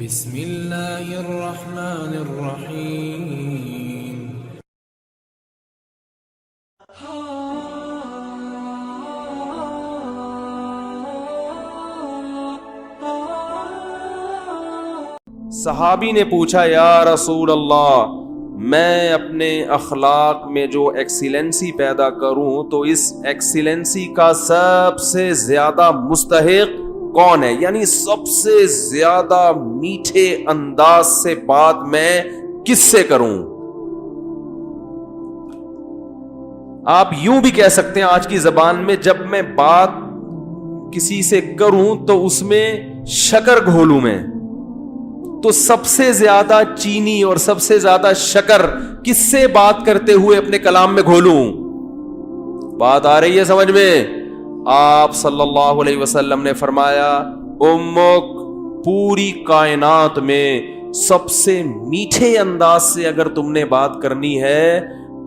بسم اللہ الرحمن الرحیم. صحابی نے پوچھا یا رسول اللہ میں اپنے اخلاق میں جو ایکسیلنسی پیدا کروں تو اس ایکسیلنسی کا سب سے زیادہ مستحق کون ہے؟ یعنی سب سے زیادہ میٹھے انداز سے بات میں کس سے کروں؟ آپ یوں بھی کہہ سکتے ہیں آج کی زبان میں، جب میں بات کسی سے کروں تو اس میں شکر گھولوں میں، تو سب سے زیادہ چینی اور سب سے زیادہ شکر کس سے بات کرتے ہوئے اپنے کلام میں گھولوں؟ بات آ رہی ہے سمجھ میں؟ آپ صلی اللہ علیہ وسلم نے فرمایا امک، پوری کائنات میں سب سے میٹھے انداز سے اگر تم نے بات کرنی ہے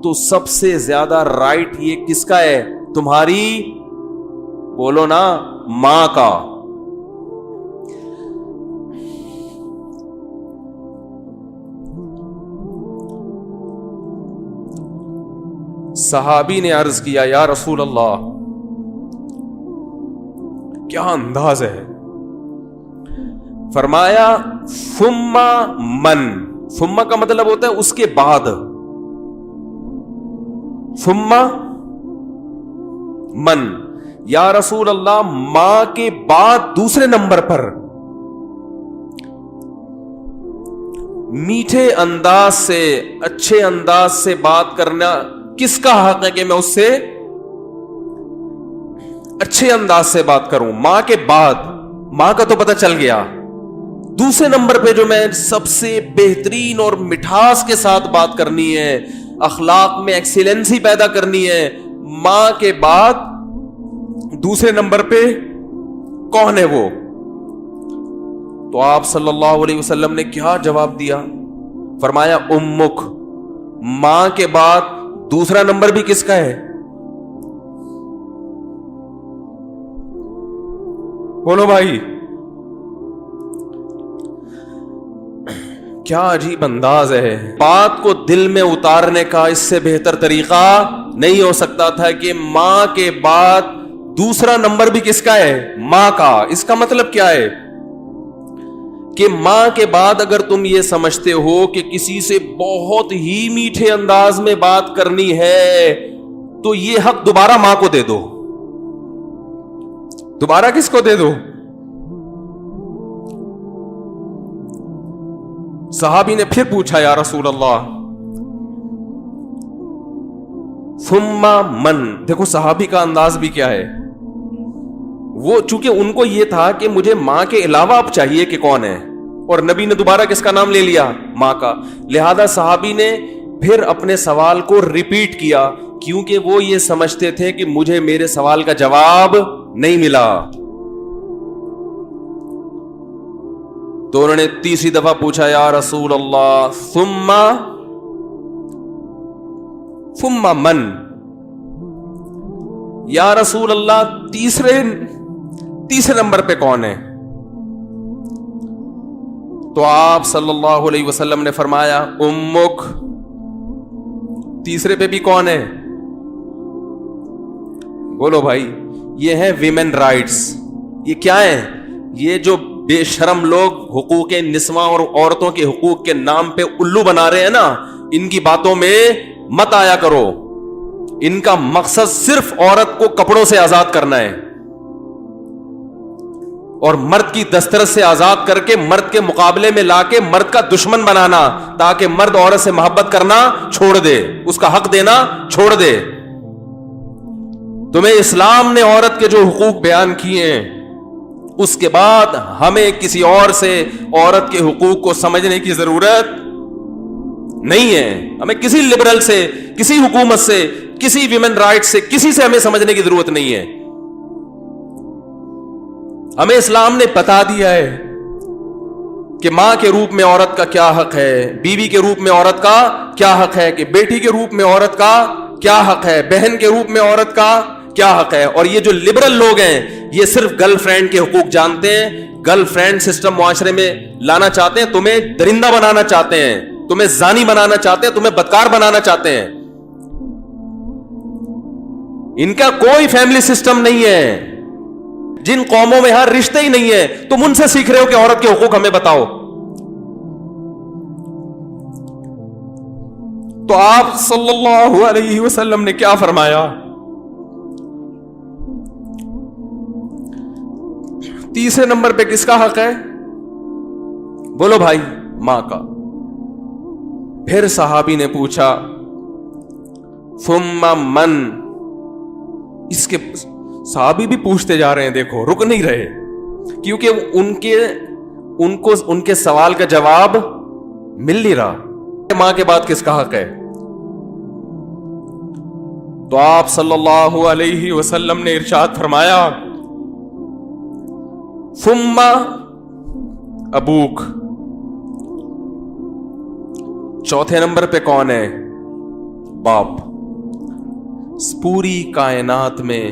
تو سب سے زیادہ رائٹ یہ کس کا ہے؟ تمہاری، بولو نا، ماں کا. صحابی نے عرض کیا یا رسول اللہ کیا انداز ہے؟ فرمایا ثم من. ثم کا مطلب ہوتا ہے اس کے بعد. ثم من، یا رسول اللہ ماں کے بعد دوسرے نمبر پر میٹھے انداز سے، اچھے انداز سے بات کرنا کس کا حق ہے کہ میں اس سے اچھے انداز سے بات کروں؟ ماں کے بعد. ماں کا تو پتہ چل گیا. دوسرے نمبر پہ جو میں سب سے بہترین اور مٹھاس کے ساتھ بات کرنی ہے، اخلاق میں ایکسیلنسی پیدا کرنی ہے، ماں کے بعد دوسرے نمبر پہ کون ہے وہ؟ تو آپ صلی اللہ علیہ وسلم نے کیا جواب دیا؟ فرمایا امک، ماں کے بعد دوسرا نمبر بھی کس کا ہے؟ بولو بھائی. کیا عجیب انداز ہے. بات کو دل میں اتارنے کا اس سے بہتر طریقہ نہیں ہو سکتا تھا کہ ماں کے بعد دوسرا نمبر بھی کس کا ہے؟ ماں کا. اس کا مطلب کیا ہے کہ ماں کے بعد اگر تم یہ سمجھتے ہو کہ کسی سے بہت ہی میٹھے انداز میں بات کرنی ہے تو یہ حق دوبارہ ماں کو دے دو. دوبارہ کس کو دے دو؟ صحابی نے پھر پوچھا یا رسول اللہ ثم من. دیکھو صحابی کا انداز بھی کیا ہے. وہ چونکہ ان کو یہ تھا کہ مجھے ماں کے علاوہ اب چاہیے کہ کون ہے، اور نبی نے دوبارہ کس کا نام لے لیا؟ ماں کا. لہذا صحابی نے پھر اپنے سوال کو ریپیٹ کیا، کیونکہ وہ یہ سمجھتے تھے کہ مجھے میرے سوال کا جواب نہیں ملا. تو انہوں نے تیسری دفعہ پوچھا یا رسول اللہ ثم من. یا رسول اللہ تیسرے نمبر پہ کون ہے؟ تو آپ صلی اللہ علیہ وسلم نے فرمایا امک. تیسرے پہ بھی کون ہے؟ بولو بھائی. یہ ہے ویمن رائٹس. یہ کیا ہے؟ یہ جو بے شرم لوگ حقوق نسواں اور عورتوں کے حقوق کے نام پہ الو بنا رہے ہیں نا، ان کی باتوں میں مت آیا کرو. ان کا مقصد صرف عورت کو کپڑوں سے آزاد کرنا ہے اور مرد کی دسترس سے آزاد کر کے مرد کے مقابلے میں لا کے مرد کا دشمن بنانا، تاکہ مرد عورت سے محبت کرنا چھوڑ دے، اس کا حق دینا چھوڑ دے. تمہیں اسلام نے عورت کے جو حقوق بیان کیے ہیں، اس کے بعد ہمیں کسی اور سے عورت کے حقوق کو سمجھنے کی ضرورت نہیں ہے. ہمیں کسی لبرل سے، کسی حکومت سے، کسی ویمن رائٹ سے، کسی سے ہمیں سمجھنے کی ضرورت نہیں ہے. ہمیں اسلام نے بتا دیا ہے کہ ماں کے روپ میں عورت کا کیا حق ہے، بیوی کے روپ میں عورت کا کیا حق ہے، کہ بیٹی کے روپ میں عورت کا کیا حق ہے، بہن کے روپ میں عورت کا کیا حق ہے. اور یہ جو لبرل لوگ ہیں یہ صرف گرل فرینڈ کے حقوق جانتے ہیں، گرل فرینڈ سسٹم معاشرے میں لانا چاہتے ہیں, تمہیں درندہ بنانا چاہتے ہیں, تمہیں زانی بنانا چاہتے ہیں, تمہیں بدکار بنانا چاہتے ہیں. ان کا کوئی فیملی سسٹم نہیں ہے. جن قوموں میں یہاں رشتے ہی نہیں ہے, تم ان سے سیکھ رہے ہو کہ عورت کے حقوق ہمیں بتاؤ. تو آپ صلی اللہ علیہ وسلم نے کیا فرمایا؟ تیسرے نمبر پہ کس کا حق ہے؟ بولو بھائی, ماں کا. پھر صحابی نے پوچھا ثم من. اس کے صحابی بھی پوچھتے جا رہے ہیں, دیکھو رک نہیں رہے, کیونکہ ان کے سوال کا جواب مل نہیں رہا. ماں کے بعد کس کا حق ہے؟ تو آپ صلی اللہ علیہ وسلم نے ارشاد فرمایا ثم ابوک. چوتھے نمبر پہ کون ہے؟ باپ. پوری کائنات میں